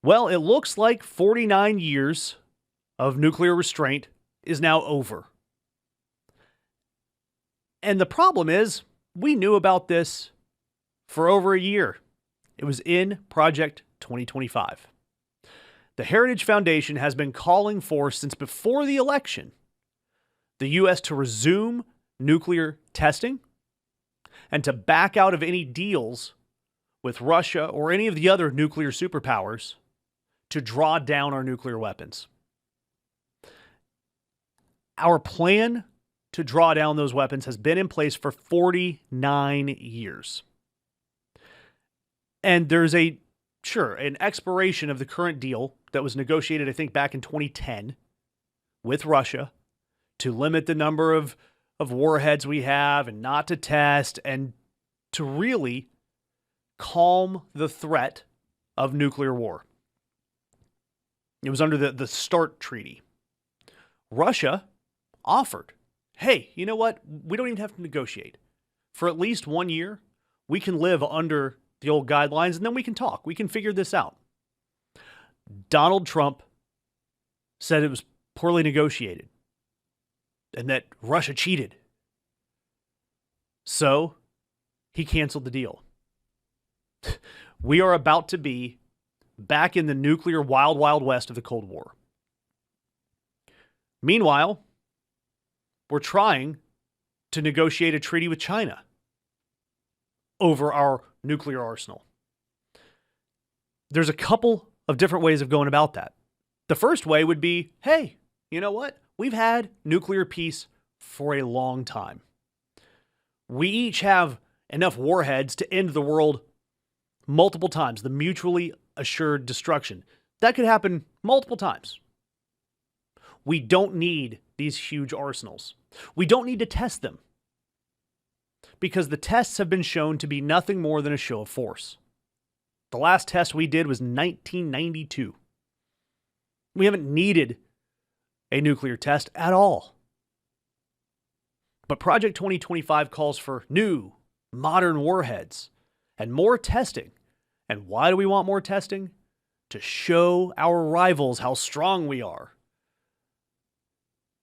Well, it looks like 49 years of nuclear restraint is now over. And the problem is, we knew about this for over a year. It was in Project 2025. The Heritage Foundation has been calling for, since before the election, the U.S. to resume nuclear testing and to back out of any deals with Russia or any of the other nuclear superpowers to draw down our nuclear weapons. Our plan to draw down those weapons has been in place for 49 years. And there's an expiration of the current deal that was negotiated, I think, back in 2010 with Russia to limit the number of warheads we have and not to test and to really calm the threat of nuclear war. It was under the START Treaty. Russia offered, hey, you know what? We don't even have to negotiate. For at least 1 year, we can live under the old guidelines, and then we can talk. We can figure this out. Donald Trump said it was poorly negotiated and that Russia cheated. So he canceled the deal. We are about to be back in the nuclear wild, wild west of the Cold War. Meanwhile, we're trying to negotiate a treaty with China over our nuclear arsenal. There's a couple of different ways of going about that. The first way would be, hey, you know what? We've had nuclear peace for a long time. We each have enough warheads to end the world multiple times, the mutually assured destruction. That could happen multiple times. We don't need these huge arsenals. We don't need to test them, because the tests have been shown to be nothing more than a show of force. The last test we did was 1992. We haven't needed a nuclear test at all. But Project 2025 calls for new, modern warheads and more testing. And why do we want more testing? To show our rivals how strong we are.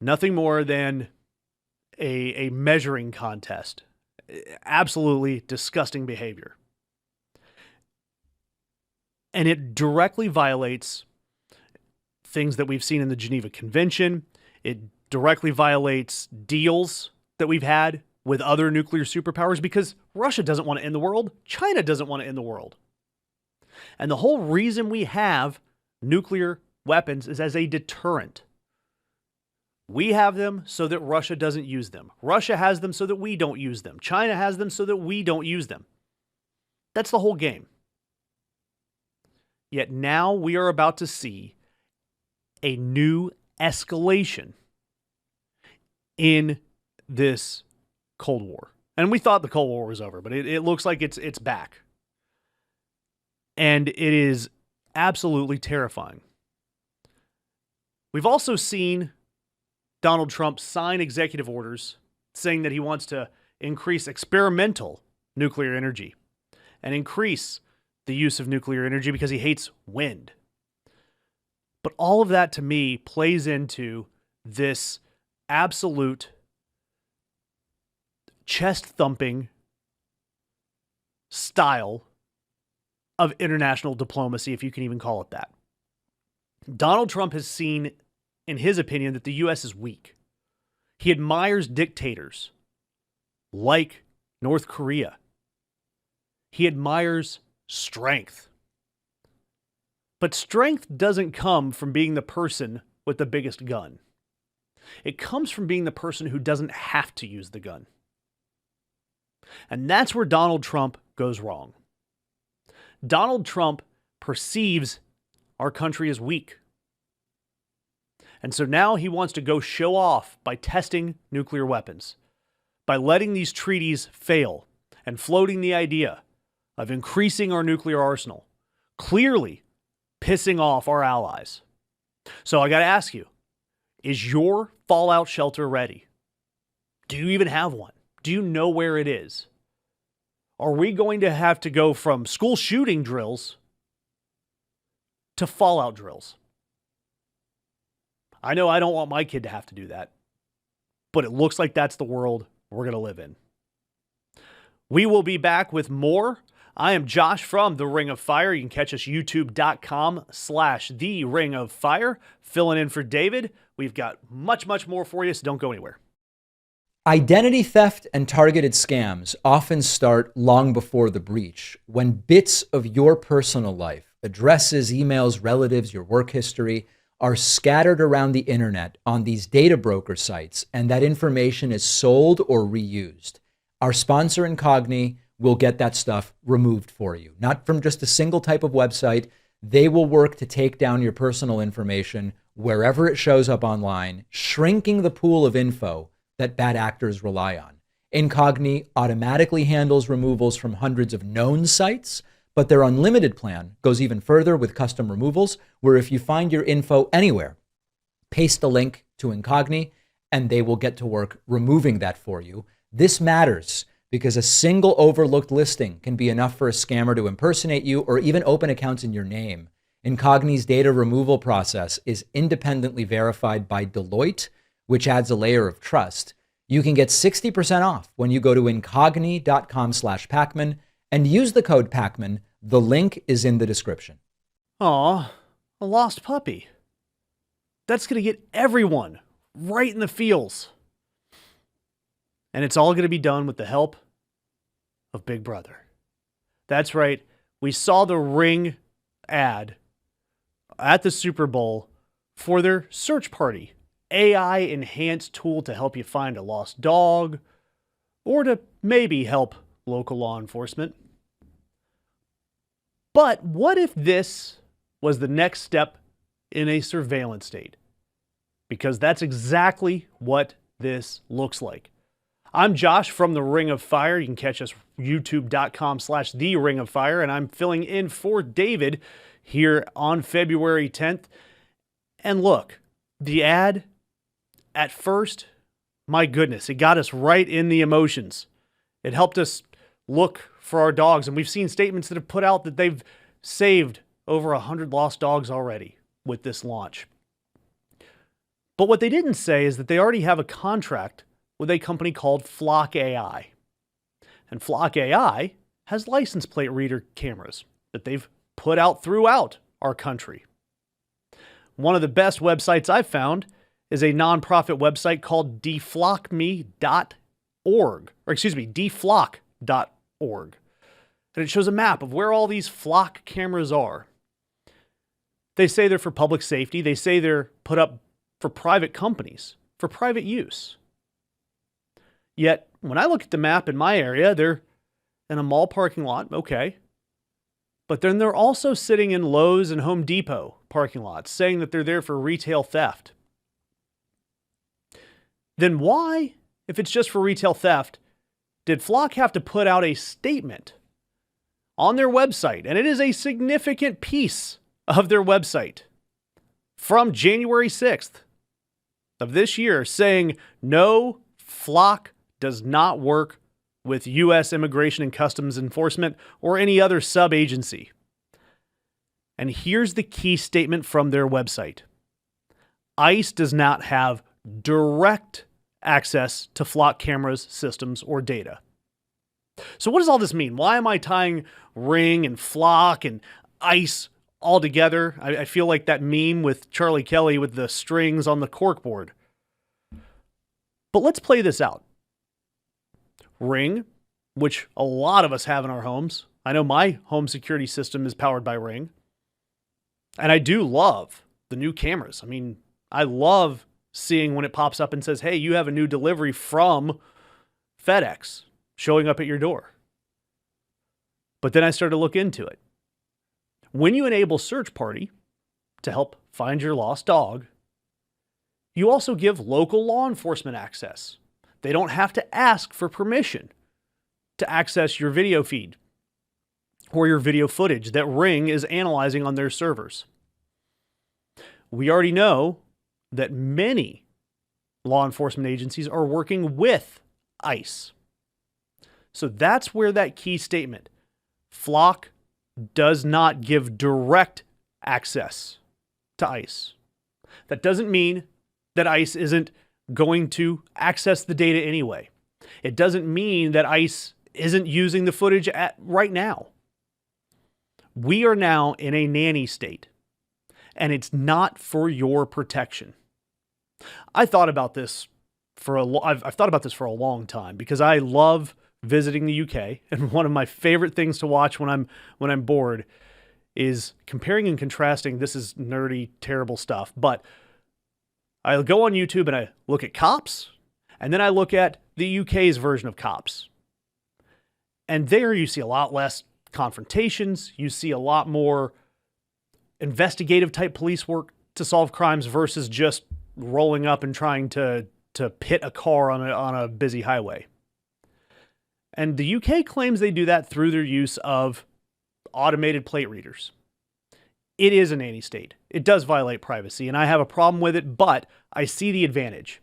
Nothing more than a measuring contest. Absolutely disgusting behavior. And it directly violates things that we've seen in the Geneva Convention. It directly violates deals that we've had with other nuclear superpowers, because Russia doesn't want to end the world. China doesn't want to end the world. And the whole reason we have nuclear weapons is as a deterrent. We have them so that Russia doesn't use them. Russia has them so that we don't use them. China has them so that we don't use them. That's the whole game. Yet now we are about to see a new escalation in this Cold War. And we thought the Cold War was over, but it looks like it's back. And it is absolutely terrifying. We've also seen Donald Trump sign executive orders saying that he wants to increase experimental nuclear energy and increase the use of nuclear energy because he hates wind. But all of that, to me, plays into this absolute chest-thumping style of international diplomacy, if you can even call it that. Donald Trump has seen, in his opinion, that the U.S. is weak. He admires dictators like North Korea. He admires strength. But strength doesn't come from being the person with the biggest gun. It comes from being the person who doesn't have to use the gun. And that's where Donald Trump goes wrong. Donald Trump perceives our country as weak. And so now he wants to go show off by testing nuclear weapons, by letting these treaties fail and floating the idea of increasing our nuclear arsenal, clearly pissing off our allies. So I got to ask you, is your fallout shelter ready? Do you even have one? Do you know where it is? Are we going to have to go from school shooting drills to fallout drills? I know I don't want my kid to have to do that, but it looks like that's the world we're going to live in. We will be back with more. I am Josh from The Ring of Fire. You can catch us youtube.com/The Ring of Fire. Filling in for David. We've got much, much more for you, so don't go anywhere. Identity theft and targeted scams often start long before the breach, when bits of your personal life, addresses, emails, relatives, your work history, are scattered around the internet on these data broker sites, and that information is sold or reused. Our sponsor, Incogni, will get that stuff removed for you. Not from just a single type of website. They will work to take down your personal information wherever it shows up online, shrinking the pool of info that bad actors rely on. Incogni automatically handles removals from hundreds of known sites, but their unlimited plan goes even further with custom removals, where if you find your info anywhere, paste the link to Incogni, and they will get to work removing that for you. This matters because a single overlooked listing can be enough for a scammer to impersonate you or even open accounts in your name. Incogni's data removal process is independently verified by Deloitte, which adds a layer of trust. You can get 60% off when you go to incogni.com/Pakman and use the code Pakman. The link is in the description. Aw, a lost puppy. That's going to get everyone right in the feels. And it's all going to be done with the help of Big Brother. That's right. We saw the Ring ad at the Super Bowl for their search party. AI-enhanced tool to help you find a lost dog or to maybe help local law enforcement. But what if this was the next step in a surveillance state? Because that's exactly what this looks like. I'm Josh from the Ring of Fire. You can catch us youtube.com/The Ring of Fire, and I'm filling in for David here on February 10th. And look, the ad, at first, my goodness, it got us right in the emotions. It helped us look for our dogs, and we've seen statements that have put out that they've saved over 100 lost dogs already with this launch. But what they didn't say is that they already have a contract with a company called Flock AI. And Flock AI has license plate reader cameras that they've put out throughout our country. One of the best websites I've found is a nonprofit website called deflock.org. And it shows a map of where all these Flock cameras are. They say they're for public safety. They say they're put up for private companies, for private use. Yet, when I look at the map in my area, they're in a mall parking lot, okay. But then they're also sitting in Lowe's and Home Depot parking lots, saying that they're there for retail theft. Then why, if it's just for retail theft, did Flock have to put out a statement on their website? And it is a significant piece of their website from January 6th of this year saying, no, Flock does not work with U.S. Immigration and Customs Enforcement or any other sub-agency. And here's the key statement from their website. ICE does not have direct access to Flock cameras, systems, or data. So what does all this mean? Why am I tying Ring and Flock and ICE all together? I feel like that meme with Charlie Kelly with the strings on the corkboard. But let's play this out. Ring, which a lot of us have in our homes. I know my home security system is powered by Ring. And I do love the new cameras. I mean, I love seeing when it pops up and says, hey, you have a new delivery from FedEx showing up at your door. But then I started to look into it. When you enable Search Party to help find your lost dog, you also give local law enforcement access. They don't have to ask for permission to access your video feed or your video footage that Ring is analyzing on their servers. We already know that many law enforcement agencies are working with ICE. So that's where that key statement, Flock does not give direct access to ICE. That doesn't mean that ICE isn't going to access the data anyway. It doesn't mean that ICE isn't using the footage right now. We are now in a nanny state, and it's not for your protection. I've thought about this for a long time because I love visiting the UK, and one of my favorite things to watch when I'm bored is comparing and contrasting. This is nerdy, terrible stuff, but I'll go on YouTube and I look at Cops, and then I look at the UK's version of Cops. And there you see a lot less confrontations. You see a lot more investigative type police work to solve crimes versus just rolling up and trying to pit a car on a busy highway. And the UK claims they do that through their use of automated plate readers. It is a nanny state. It does violate privacy, and I have a problem with it, but I see the advantage.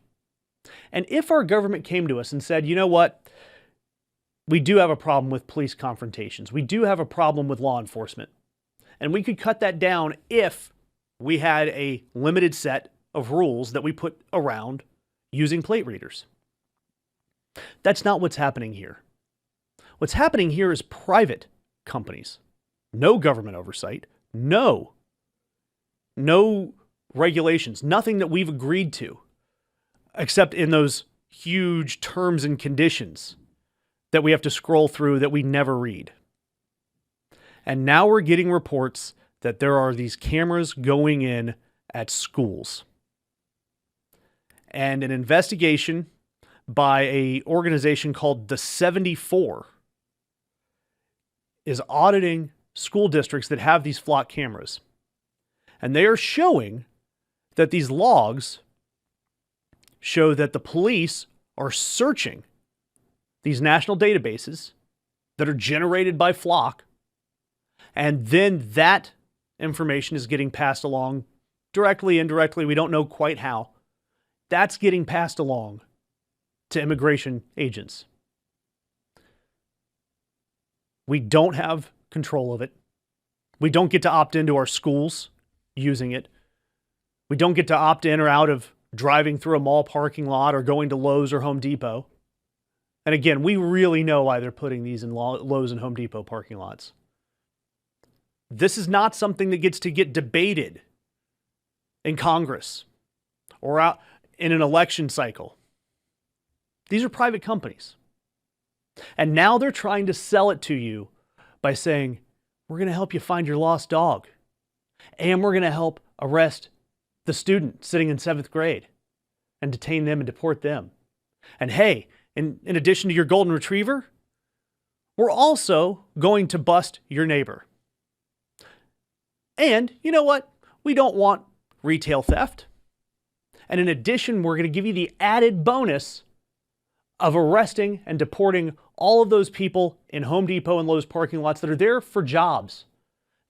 And if our government came to us and said, you know what, we do have a problem with police confrontations. We do have a problem with law enforcement. And we could cut that down if we had a limited set of rules that we put around using plate readers. That's not what's happening here. What's happening here is private companies. No government oversight. No regulations. Nothing that we've agreed to, except in those huge terms and conditions that we have to scroll through that we never read. And now we're getting reports that there are these cameras going in at schools. And an investigation by an organization called the 74 is auditing school districts that have these flock cameras. And they are showing that these logs show that the police are searching these national databases that are generated by Flock, and then that information is getting passed along directly, indirectly, we don't know quite how. That's getting passed along to immigration agents. We don't have control of it. We don't get to opt into our schools using it. We don't get to opt in or out of driving through a mall parking lot or going to Lowe's or Home Depot. And again, we really know why they're putting these in Lowe's and Home Depot parking lots. This is not something that gets to get debated in Congress or out in an election cycle. These are private companies. And now they're trying to sell it to you by saying, we're going to help you find your lost dog. And we're going to help arrest the student sitting in 7th grade and detain them and deport them. And hey, in addition to your golden retriever, we're also going to bust your neighbor. And you know what? We don't want retail theft. And in addition, we're going to give you the added bonus of arresting and deporting all of those people in Home Depot and Lowe's parking lots that are there for jobs.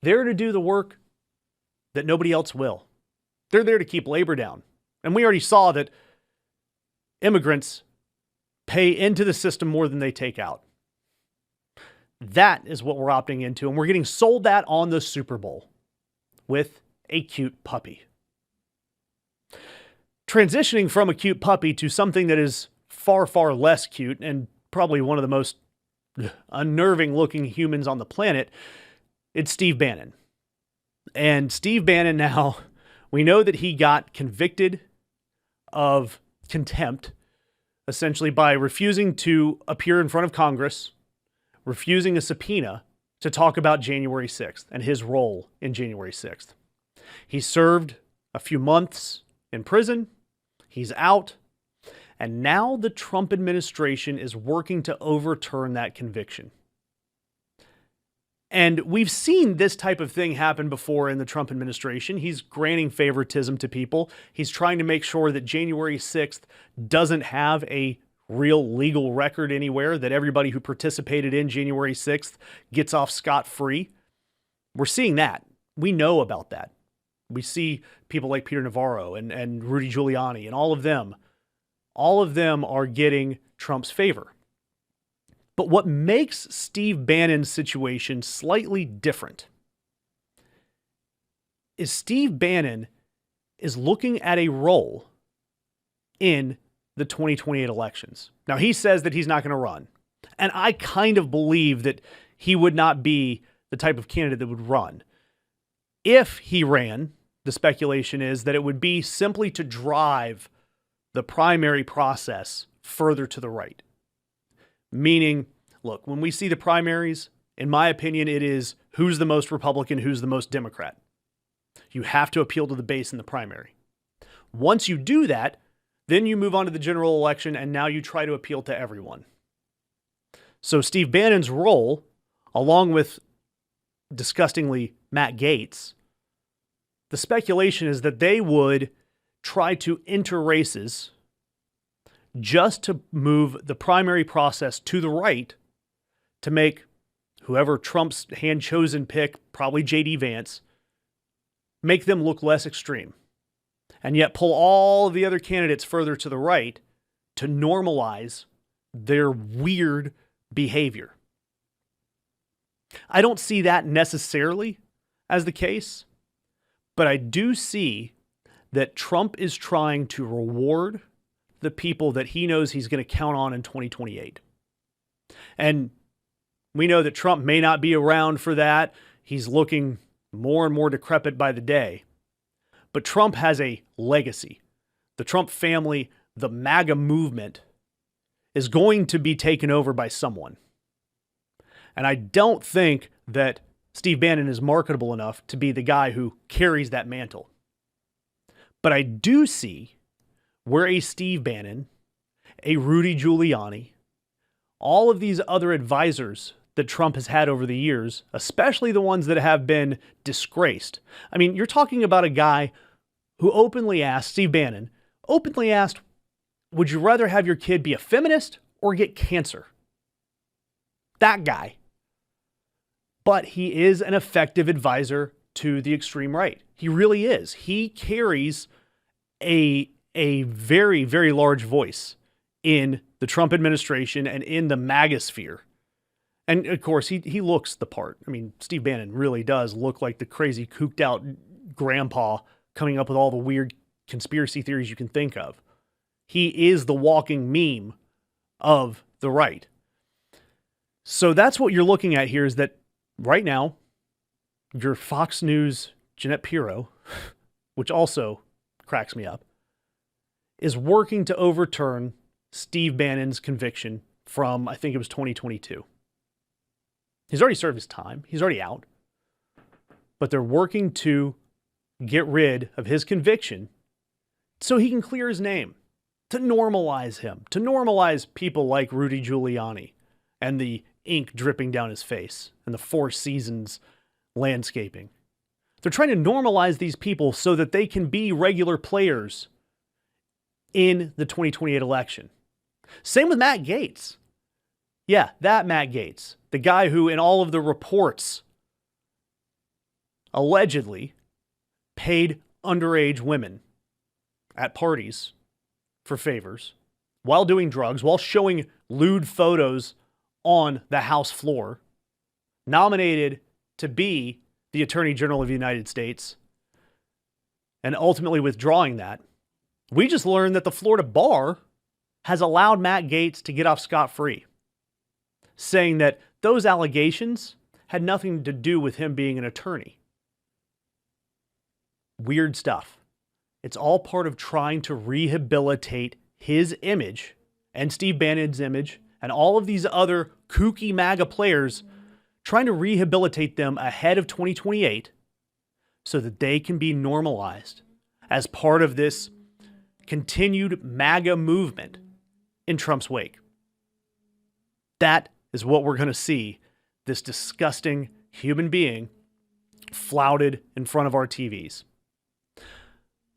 They're to do the work that nobody else will. They're there to keep labor down. And we already saw that immigrants pay into the system more than they take out. That is what we're opting into. And we're getting sold that on the Super Bowl with a cute puppy. Transitioning from a cute puppy to something that is far, far less cute and probably one of the most unnerving looking humans on the planet, it's Steve Bannon. And Steve Bannon now, we know that he got convicted of contempt, essentially by refusing to appear in front of Congress, refusing a subpoena to talk about January 6th and his role in January 6th. He served a few months in prison. He's out. And now the Trump administration is working to overturn that conviction. And we've seen this type of thing happen before in the Trump administration. He's granting favoritism to people. He's trying to make sure that January 6th doesn't have a real legal record anywhere, that everybody who participated in January 6th gets off scot-free. We're seeing that. We know about that. We see people like Peter Navarro and Rudy Giuliani and all of them. All of them are getting Trump's favor. But what makes Steve Bannon's situation slightly different is Steve Bannon is looking at a role in the 2028 elections. Now, he says that he's not going to run. And I kind of believe that he would not be the type of candidate that would run. If he ran, the speculation is that it would be simply to drive the primary process further to the right. Meaning, look, when we see the primaries, in my opinion, it is who's the most Republican, who's the most Democrat. You have to appeal to the base in the primary. Once you do that, then you move on to the general election, and now you try to appeal to everyone. So Steve Bannon's role, along with, disgustingly, Matt Gaetz, the speculation is that they would try to enter races just to move the primary process to the right to make whoever Trump's hand-chosen pick, probably J.D. Vance, make them look less extreme. And yet pull all the other candidates further to the right to normalize their weird behavior. I don't see that necessarily as the case, but I do see that Trump is trying to reward the people that he knows he's going to count on in 2028. And we know that Trump may not be around for that. He's looking more and more decrepit by the day. But Trump has a legacy. The Trump family, the MAGA movement, is going to be taken over by someone. And I don't think that Steve Bannon is marketable enough to be the guy who carries that mantle. But I do see where a Steve Bannon, a Rudy Giuliani, all of these other advisors that Trump has had over the years, especially the ones that have been disgraced. I mean, you're talking about a guy who openly asked, Steve Bannon, openly asked, would you rather have your kid be a feminist or get cancer? That guy. But he is an effective advisor to the extreme right. He really is. He carries a very, very large voice in the Trump administration and in the MAGA sphere. And of course, he looks the part. I mean, Steve Bannon really does look like the crazy, cooked out grandpa coming up with all the weird conspiracy theories you can think of. He is the walking meme of the right. So that's what you're looking at here, is that right now, your Fox News Jeanette Pirro, which also cracks me up, is working to overturn Steve Bannon's conviction from, I think it was 2022. He's already served his time. He's already out. But they're working to get rid of his conviction so he can clear his name, to normalize him, to normalize people like Rudy Giuliani and the ink dripping down his face and the Four Seasons landscaping. They're trying to normalize these people so that they can be regular players in the 2028 election. Same with Matt Gaetz. Yeah, that Matt Gaetz, the guy who in all of the reports allegedly paid underage women at parties for favors while doing drugs, while showing lewd photos on the House floor, nominated to be the Attorney General of the United States, and ultimately withdrawing that. We just learned that the Florida bar has allowed Matt Gaetz to get off scot-free, saying that those allegations had nothing to do with him being an attorney. Weird stuff. It's all part of trying to rehabilitate his image and Steve Bannon's image and all of these other kooky MAGA players, trying to rehabilitate them ahead of 2028 so that they can be normalized as part of this continued MAGA movement in Trump's wake. That is what we're going to see, this disgusting human being flouted in front of our TVs.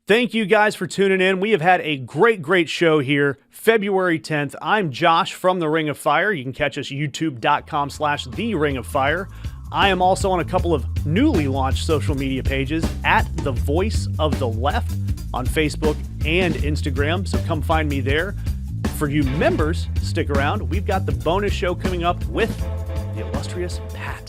Thank you guys for tuning in. We have had a great show here. February 10th. I'm Josh from The Ring of Fire. You can catch us youtube.com/The Ring of Fire. I am also on a couple of newly launched social media pages at The Voice of the Left on Facebook and Instagram. So come find me there. For you members, stick around. We've got the bonus show coming up with the illustrious Pat.